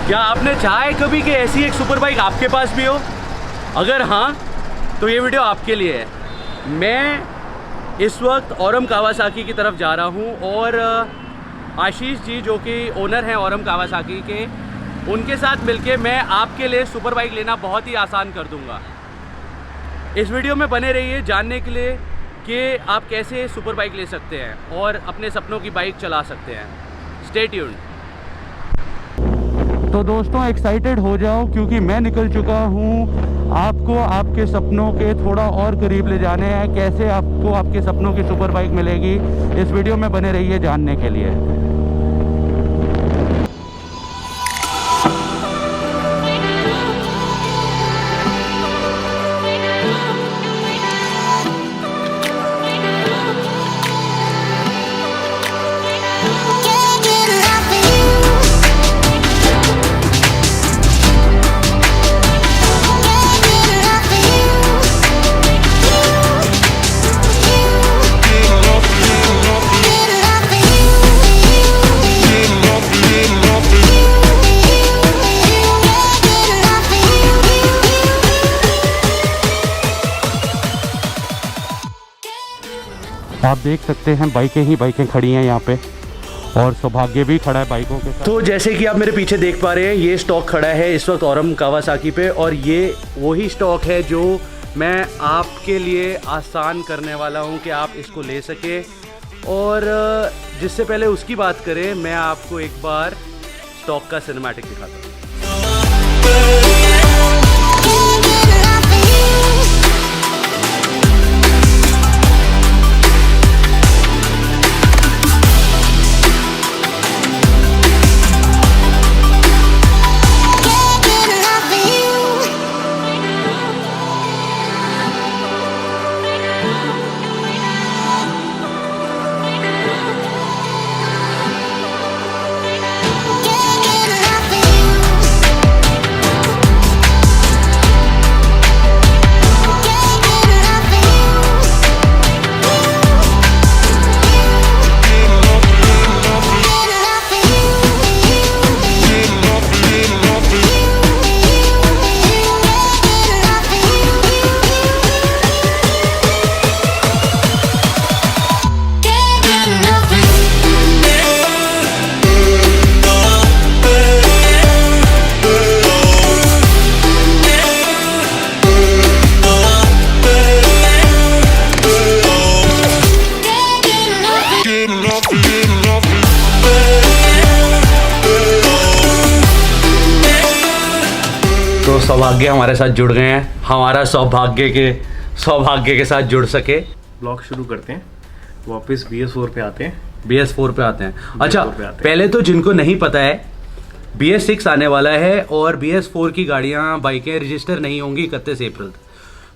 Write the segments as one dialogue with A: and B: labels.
A: क्या आपने चाहा है कभी कि ऐसी एक सुपर बाइक आपके पास भी हो? अगर हाँ तो ये वीडियो आपके लिए है। मैं इस वक्त औरम कावासाकी की तरफ जा रहा हूँ और आशीष जी जो कि ओनर हैं औरम कावासाकी के, उनके साथ मिलके मैं आपके लिए सुपर बाइक लेना बहुत ही आसान कर दूँगा। इस वीडियो में बने रहिए जानने के लिए कि आप कैसे सुपर बाइक ले सकते हैं और अपने सपनों की बाइक चला सकते हैं। Stay tuned. तो दोस्तों एक्साइटेड हो जाओ क्योंकि मैं निकल चुका हूँ आपको आपके सपनों के थोड़ा और करीब ले जाने हैं। कैसे आपको आपके सपनों की सुपर बाइक मिलेगी, इस वीडियो में बने रहिए जानने के लिए। आप देख सकते हैं बाइकें ही बाइकें खड़ी हैं यहाँ पे और सौभाग्य भी खड़ा है बाइकों के साथ। तो जैसे कि आप मेरे पीछे देख पा रहे हैं ये स्टॉक खड़ा है इस वक्त औरम कावासाकी पे और ये वही स्टॉक है जो मैं आपके लिए आसान करने वाला हूँ कि आप इसको ले सके। और जिससे पहले उसकी बात करें, मैं आपको एक बार स्टॉक का सिनेमैटिक दिखाता हूँ। तो सौभाग्य हमारे साथ जुड़ गए हैं, हमारा सौभाग्य के साथ जुड़ सके।
B: ब्लॉग शुरू करते हैं, वापस BS4 पे आते हैं।
A: BS4 पे आते हैं। अच्छा, पहले तो जिनको नहीं पता है BS6 आने वाला है और BS4 की गाड़ियां बाइकें रजिस्टर नहीं होंगी 31 अप्रैल।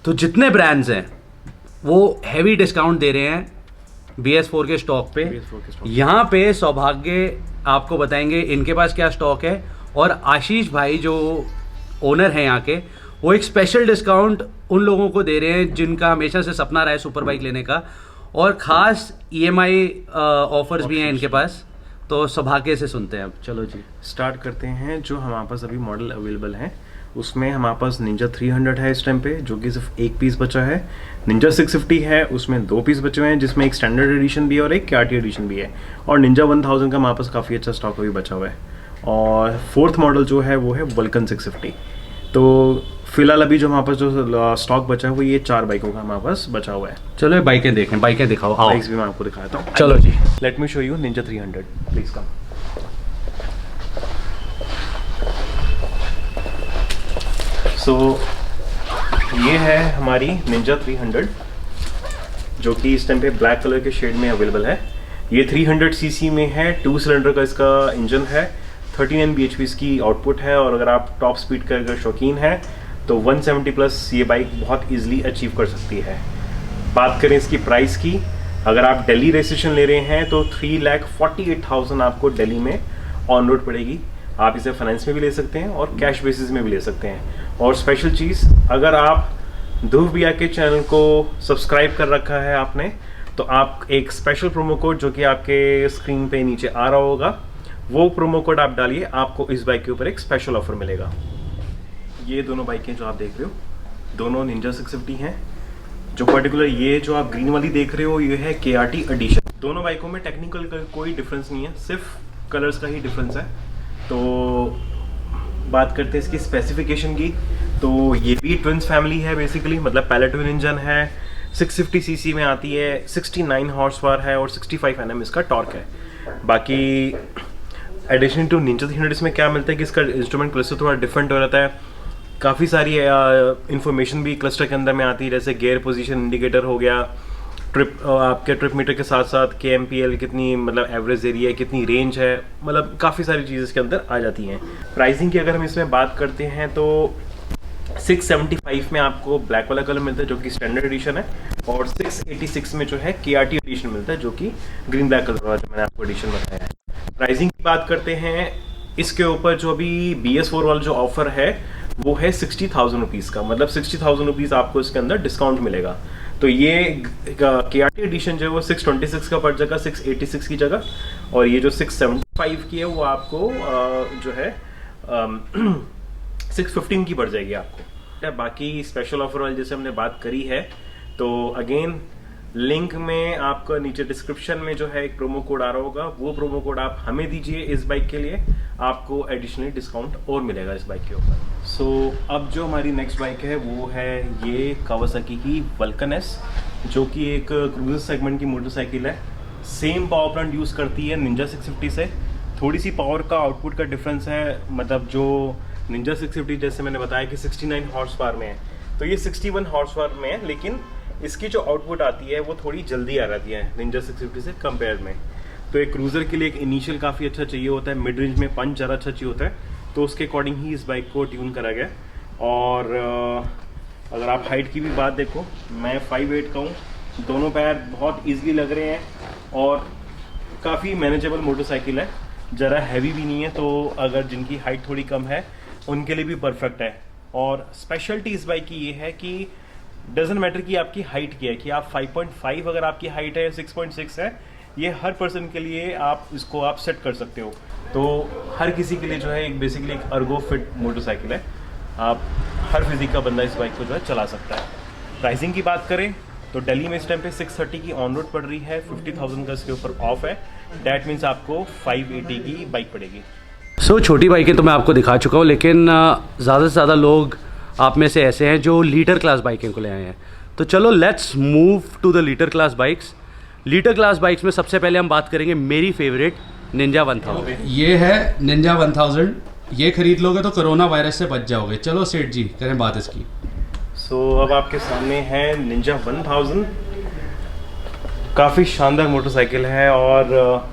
A: तो जितने ब्रांड्स हैं वो हैवी डिस्काउंट दे रहे हैं BS4 के स्टॉक पे। यहाँ पे सौभाग्य आपको बताएंगे इनके पास क्या स्टॉक है और आशीष भाई जो ओनर हैं यहाँ के, वो एक स्पेशल डिस्काउंट उन लोगों को दे रहे हैं जिनका हमेशा से सपना रहा है सुपर बाइक लेने का, और ख़ास EMI ऑफर्स भी हैं इनके पास। तो सौभाग्य से सुनते हैं अब। चलो जी
B: स्टार्ट करते हैं। जो हमारे पास अभी मॉडल अवेलेबल हैं उसमें हमारे पास निंजा 300 है इस टाइम पे, जो कि सिर्फ एक पीस बचा है। निंजा 650 है, उसमें 2 पीस बचे हुए हैं, जिसमें एक स्टैंडर्ड एडिशन भी है और एक KRT एडिशन भी है। और निंजा 1000 का हमारे पास काफ़ी अच्छा स्टॉक अभी बचा हुआ है। और फोर्थ मॉडल जो है वो है वल्कन 650। तो फिलहाल अभी जो हमारे पास जो स्टॉक बचा है वो ये 4 बाइकों का हमारे पास बचा हुआ है।
A: चलो बाइकें देखें, बाइकें दिखाओ।
B: बाइक्स भी मैं आपको दिखाता हूँ।
A: चलो जी,
B: let me show you ninja 300, please come. So ये है हमारी निंजा 300 जो कि इस टाइम पे ब्लैक कलर के शेड में अवेलेबल है। ये 300 सीसी में है, 2 सिलेंडर का इसका इंजन है, 39 bhp इसकी आउटपुट है। और अगर आप टॉप स्पीड का अगर शौकीन है तो 170 प्लस ये बाइक बहुत इजीली अचीव कर सकती है। बात करें इसकी प्राइस की, अगर आप दिल्ली रजिस्ट्रेशन ले रहे हैं तो 3,48,000 आपको दिल्ली में ऑन रोड पड़ेगी। आप इसे फाइनेंस में भी ले सकते हैं और कैश बेसिस में भी ले सकते हैं। और स्पेशल चीज़, अगर आप ध्रुव भैया के चैनल को सब्सक्राइब कर रखा है आपने, तो आप एक स्पेशल प्रोमो कोड जो कि आपके स्क्रीन पे नीचे आ रहा होगा, वो प्रोमो कोड आप डालिए, आपको इस बाइक के ऊपर एक स्पेशल ऑफर मिलेगा। ये दोनों बाइकें जो आप देख रहे हो दोनों निंजा 650 हैं। जो पर्टिकुलर ये जो आप ग्रीन वाली देख रहे हो ये है KRT एडिशन। दोनों बाइकों में टेक्निकल का कोई डिफरेंस नहीं है, सिर्फ कलर्स का ही डिफरेंस है। तो बात करते हैं इसकी स्पेसिफिकेशन की, तो ये भी ट्विंस फैमिली है बेसिकली, मतलब पहले ट्विन इंजन है, 650 सीसी में आती है, 69 हॉर्स पावर है और 65 Nm इसका टॉर्क है। बाकी एडिशन टू निंजा 300 इसमें क्या मिलता है कि इसका इंस्ट्रूमेंट क्लस्टर थोड़ा डिफरेंट हो जाता है। काफ़ी सारी इंफॉर्मेशन भी क्लस्टर के अंदर में आती है, जैसे गियर पोजीशन इंडिकेटर हो गया, आपके ट्रिप मीटर के साथ साथ KMPL कितनी मतलब एवरेज एरिया है, कितनी रेंज है, मतलब काफ़ी सारी चीज़ें इसके अंदर आ जाती हैं। प्राइसिंग की अगर हम इसमें बात करते हैं तो 675 में आपको ब्लैक वाला कलर मिलता है जो कि स्टैंडर्ड एडिशन है, और 686 में जो है KRT एडिशन मिलता है जो कि ग्रीन ब्लैक कलर वाला जो मैंने आपको एडिशन बताया है। प्राइसिंग की बात करते हैं, इसके ऊपर जो अभी BS4 वाला जो ऑफर है वो है 60,000 रुपीज़ का, मतलब 60,000 रुपीज़ आपको इसके अंदर डिस्काउंट मिलेगा। तो ये KRT एडिशन जो है वो 626 का पड़ जाएगा 686 की जगह, और ये जो 675 की है वो आपको जो है 615 की पड़ जाएगी आपको। बाकी स्पेशल ऑफर वाली जैसे हमने बात करी है, तो अगेन लिंक में आपका नीचे डिस्क्रिप्शन में जो है एक प्रोमो कोड आ रहा होगा, वो प्रोमो कोड आप हमें दीजिए इस बाइक के लिए, आपको एडिशनली डिस्काउंट और मिलेगा इस बाइक के ऊपर। सो अब जो हमारी नेक्स्ट बाइक है वो है ये कावासाकी की वल्कन S, जो कि एक क्रूजर सेगमेंट की मोटरसाइकिल है। सेम पावर प्लांट यूज़ करती है निंजा 650 से, थोड़ी सी पावर का आउटपुट का डिफरेंस है, मतलब जो निंजा 650 जैसे मैंने बताया कि 69 हॉर्स पावर में है, तो ये 61 हॉर्स पावर में है, लेकिन इसकी जो आउटपुट आती है वो थोड़ी जल्दी आ जाती है निंजा 650 से कंपेयर में। तो एक क्रूज़र के लिए एक इनिशियल काफ़ी अच्छा चाहिए होता है, मिड रेंज में पंच ज़्यादा अच्छा चाहिए होता है, तो उसके अकॉर्डिंग ही इस बाइक को ट्यून करा गया। और अगर आप हाइट की भी बात देखो, मैं 5'8" का हूँ, दोनों पैर बहुत ईजिली लग रहे हैं और काफ़ी मैनेजेबल मोटरसाइकिल है, ज़रा हैवी भी नहीं है, तो अगर जिनकी हाइट थोड़ी कम है उनके लिए भी परफेक्ट है। और स्पेशलिटी इस बाइक की ये है कि डजेंट मैटर कि आपकी हाइट क्या है, कि आप 5.5 अगर आपकी हाइट है, 6.6 है, ये हर पर्सन के लिए आप इसको आप सेट कर सकते हो। तो हर किसी के लिए जो है एक बेसिकली एक अर्गो फिट मोटरसाइकिल है, आप हर फिजिक का बंदा इस बाइक को जो है चला सकता है। प्राइसिंग की बात करें तो दिल्ली में इस टाइम पे 630 की ऑन रोड पड़ रही है, 50,000 का इसके ऊपर ऑफ है, डैट मीन्स आपको 580 की बाइक पड़ेगी।
A: सो छोटी बाइकें तो मैं आपको दिखा चुका हूँ, लेकिन ज़्यादा से ज़्यादा लोग आप में से ऐसे हैं जो लीटर क्लास बाइकें को ले आए हैं। तो चलो let's move to the litre class bikes. Litre class bikes में सबसे पहले हम बात करेंगे मेरी फेवरेट निंजा 1000। ये है निंजा 1000, ये खरीद लोगे तो कोरोना वायरस से बच जाओगे। चलो सेठ जी करें बात इसकी।
B: सो अब आपके सामने है निंजा 1000, काफ़ी शानदार मोटरसाइकिल है और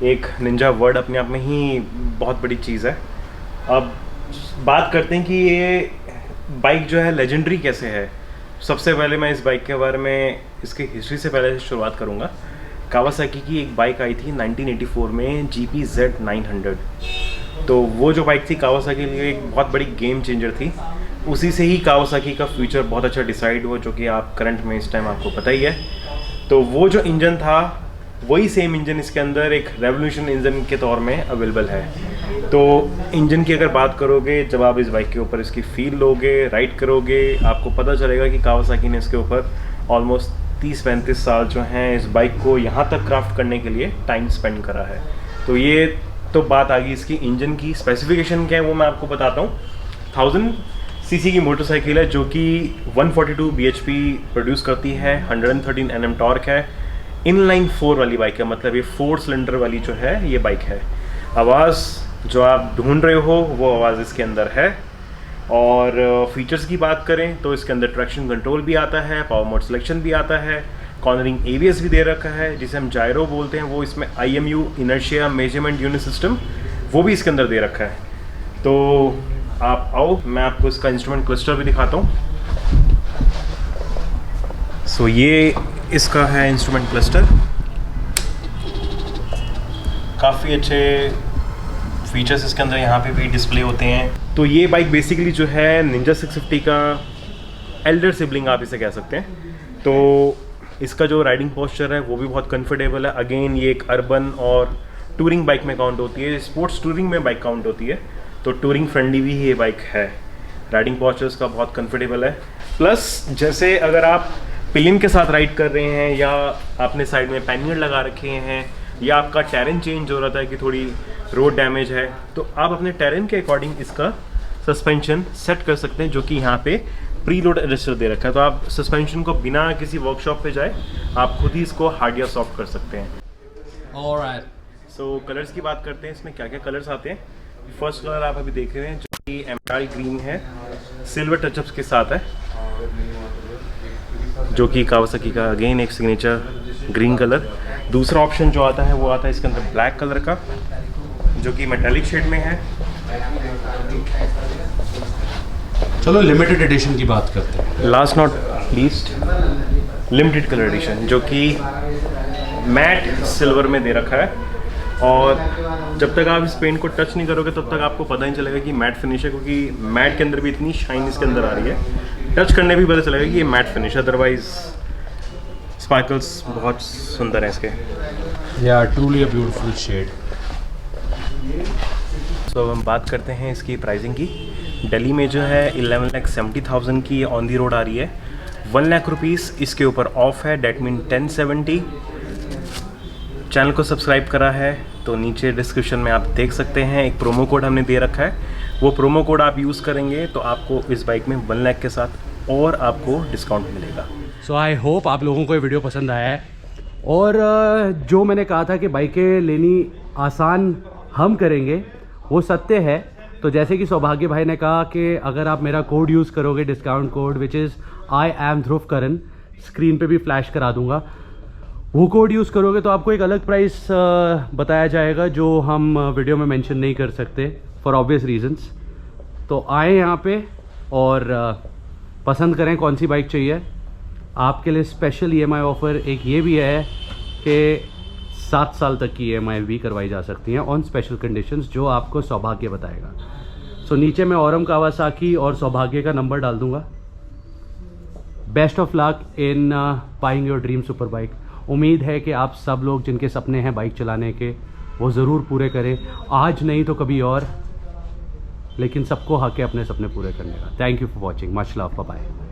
B: एक निंजा वर्ड अपने आप में ही बहुत बड़ी चीज़ है। अब बात करते हैं कि ये बाइक जो है लेजेंडरी कैसे है। सबसे पहले मैं इस बाइक के बारे में इसकी हिस्ट्री से पहले शुरुआत करूँगा। कावासाकी की एक बाइक आई थी 1984 में, GP-Z 900। तो वो जो बाइक थी कावासाकी के लिए एक बहुत बड़ी गेम चेंजर थी। उसी से ही कावासाकी का फ्यूचर बहुत अच्छा डिसाइड हुआ, जो कि आप करंट में इस टाइम आपको पता ही है। तो वो जो इंजन था वही सेम इंजन इसके अंदर एक रेवोल्यूशन इंजन के तौर में अवेलेबल है। तो इंजन की अगर बात करोगे, जब आप इस बाइक के ऊपर इसकी फील लोगे, राइड करोगे, आपको पता चलेगा कि कावासाकी ने इसके ऊपर ऑलमोस्ट 30-35 साल जो हैं इस बाइक को यहाँ तक क्राफ्ट करने के लिए टाइम स्पेंड करा है। तो ये तो बात आ गई इसकी इंजन की। स्पेसिफिकेशन क्या है वो मैं आपको बताता हूँ। 1000 सीसी की मोटरसाइकिल है जो कि 142 bhp प्रोड्यूस करती है, 113 Nm टॉर्क है, इनलाइन 4 वाली बाइक है, मतलब ये 4 सिलेंडर वाली जो है ये बाइक है। आवाज़ जो आप ढूंढ रहे हो वो आवाज़ इसके अंदर है। और फीचर्स की बात करें तो इसके अंदर ट्रैक्शन कंट्रोल भी आता है, पावर मोड सिलेक्शन भी आता है, कॉर्नरिंग ABS भी दे रखा है, जिसे हम जायरो बोलते हैं, वो इसमें IMU inertia measurement unit system वो भी इसके अंदर दे रखा है। तो आप आओ, मैं आपको इसका इंस्ट्रूमेंट क्लस्टर भी दिखाता हूँ। सो ये इसका है इंस्ट्रूमेंट क्लस्टर, काफ़ी अच्छे फीचर्स इसके अंदर यहाँ पे भी डिस्प्ले होते हैं। तो ये बाइक बेसिकली जो है निंजा 650 का एल्डर सिबलिंग आप इसे कह सकते हैं। तो इसका जो राइडिंग पोस्चर है वो भी बहुत कंफर्टेबल है। अगेन ये एक अर्बन और टूरिंग बाइक में काउंट होती है, स्पोर्ट्स टूरिंग में बाइक काउंट होती है। तो टूरिंग फ्रेंडली भी ये बाइक है। राइडिंग पॉस्चर्स का बहुत कंफर्टेबल है। प्लस जैसे अगर आप पिलियन के साथ राइड कर रहे हैं या आपने साइड में पैनियर लगा रखे हैं या आपका टेरेन चेंज हो रहा था कि थोड़ी रोड डैमेज है, तो आप अपने टेरेन के अकॉर्डिंग इसका सस्पेंशन सेट कर सकते हैं, जो कि यहाँ पे प्री लोड एडजस्टर दे रखा है। तो आप सस्पेंशन को बिना किसी वर्कशॉप पे जाए आप खुद ही इसको हार्ड या सॉफ्ट कर सकते हैं।
A: ऑलराइट,
B: सो कलर्स की बात करते हैं, इसमें क्या क्या कलर्स आते हैं। फर्स्ट कलर आप अभी देख रहे हैं जो कि एमराल्ड ग्रीन है, सिल्वर टचअप्स के साथ है, जो कि कावासाकी का अगेन एक सिग्नेचर ग्रीन कलर। दूसरा ऑप्शन जो आता है वो आता है इसके अंदर ब्लैक कलर का, जो कि मेटालिक शेड में है।
A: चलो लिमिटेड एडिशन की बात करते हैं।
B: Last not least limited colour edition, जो कि मैट सिल्वर में दे रखा है। और जब तक आप इस पेंट को टच नहीं करोगे तब तक आपको पता नहीं चलेगा कि मैट फिनिश है, क्योंकि मैट के अंदर भी इतनी शाइन इसके अंदर आ रही है, टच करने भी पता चलेगा कि ये मैट फिनिश है। अदरवाइज स्पार्कल्स बहुत सुंदर हैं इसके।
A: या ट्रूली अ ब्यूटीफुल शेड।
B: सो अब हम बात करते हैं इसकी प्राइसिंग की। दिल्ली में जो है 11,70,000 की ऑन दी रोड आ रही है। 1 लाख रुपीज़ इसके ऊपर ऑफ है, डेट मीन 1070। चैनल को सब्सक्राइब करा है तो नीचे डिस्क्रिप्शन में आप देख सकते हैं, एक प्रोमो कोड हमने दे रखा है। वो प्रोमो कोड आप यूज़ करेंगे तो आपको इस बाइक में 1 लाख के साथ और आपको डिस्काउंट मिलेगा।
A: सो आई होप आप लोगों को ये वीडियो पसंद आया है। और जो मैंने कहा था कि बाइकें लेनी आसान हम करेंगे, वो सत्य है। तो जैसे कि सौभाग्य भाई ने कहा कि अगर आप मेरा कोड यूज़ करोगे, discount code which is I am Dhruv Karan, screen पे भी फ्लैश करा दूंगा, वो कोड यूज़ करोगे तो आपको एक अलग प्राइस बताया जाएगा जो हम वीडियो में मेंशन नहीं कर सकते फॉर ऑब्वियस रीजंस। तो आए यहाँ पे और पसंद करें कौन सी बाइक चाहिए। आपके लिए स्पेशल EMI ऑफ़र एक ये भी है कि 7 साल तक की EMI भी करवाई जा सकती हैं ऑन स्पेशल कंडीशंस, जो आपको सौभाग्य बताएगा। सो नीचे मैं औरम कावासाकी और सौभाग्य का नंबर डाल दूंगा। Best of luck in buying your dream super bike. उम्मीद है कि आप सब लोग जिनके सपने हैं बाइक चलाने के, वो ज़रूर पूरे करें, आज नहीं तो कभी और, लेकिन सबको हक है अपने सपने पूरे करने का। Thank you for watching, much love, bye bye.